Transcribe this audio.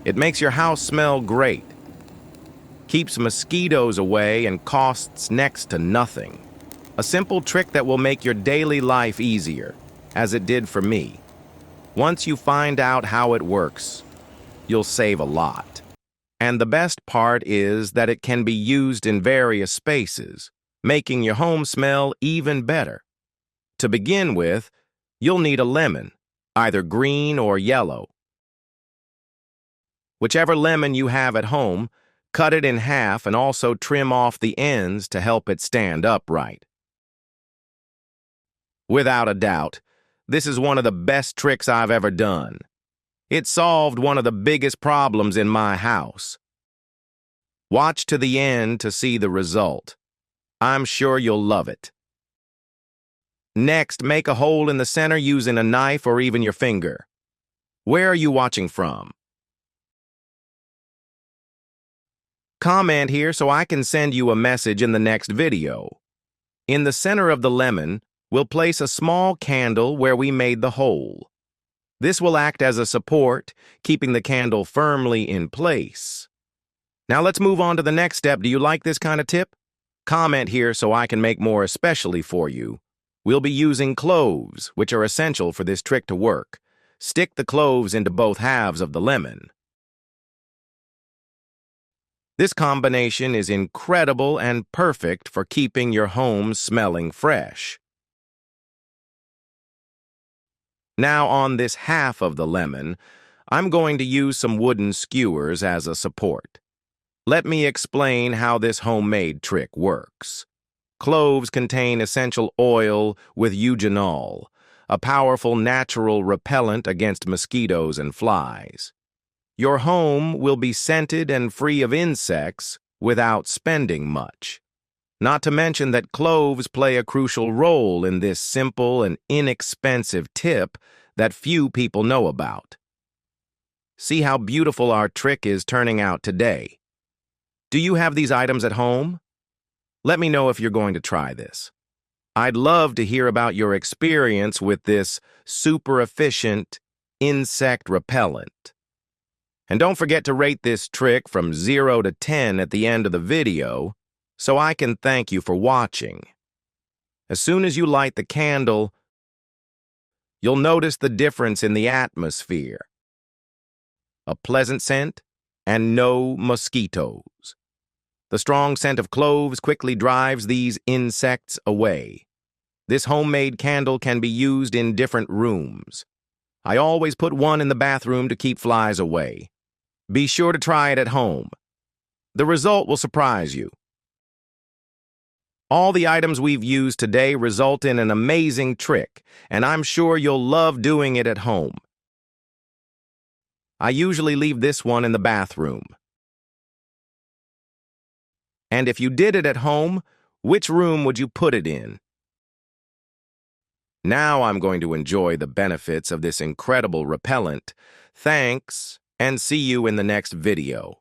It makes your house smell great, keeps mosquitoes away, and costs next to nothing. A simple trick that will make your daily life easier, as it did for me. Once you find out how it works, you'll save a lot. And the best part is that it can be used in various spaces, making your home smell even better. To begin with, you'll need a lemon, either green or yellow. Whichever lemon you have at home, cut it in half and also trim off the ends to help it stand upright. Without a doubt, this is one of the best tricks I've ever done. It solved one of the biggest problems in my house. Watch to the end to see the result. I'm sure you'll love it. Next, make a hole in the center using a knife or even your finger. Where are you watching from? Comment here so I can send you a message in the next video. In the center of the lemon, we'll place a small candle where we made the hole. This will act as a support, keeping the candle firmly in place. Now let's move on to the next step. Do you like this kind of tip? Comment here so I can make more especially for you. We'll be using cloves, which are essential for this trick to work. Stick the cloves into both halves of the lemon. This combination is incredible and perfect for keeping your home smelling fresh. Now on this half of the lemon, I'm going to use some wooden skewers as a support. Let me explain how this homemade trick works. Cloves contain essential oil with eugenol, a powerful natural repellent against mosquitoes and flies. Your home will be scented and free of insects without spending much. Not to mention that cloves play a crucial role in this simple and inexpensive tip that few people know about. See how beautiful our trick is turning out today. Do you have these items at home? Let me know if you're going to try this. I'd love to hear about your experience with this super efficient insect repellent. And don't forget to rate this trick from 0 to 10 at the end of the video, so I can thank you for watching. As soon as you light the candle, you'll notice the difference in the atmosphere. A pleasant scent and no mosquitoes. The strong scent of cloves quickly drives these insects away. This homemade candle can be used in different rooms. I always put one in the bathroom to keep flies away. Be sure to try it at home. The result will surprise you. All the items we've used today result in an amazing trick, and I'm sure you'll love doing it at home. I usually leave this one in the bathroom. And if you did it at home, which room would you put it in? Now I'm going to enjoy the benefits of this incredible repellent. Thanks, and see you in the next video.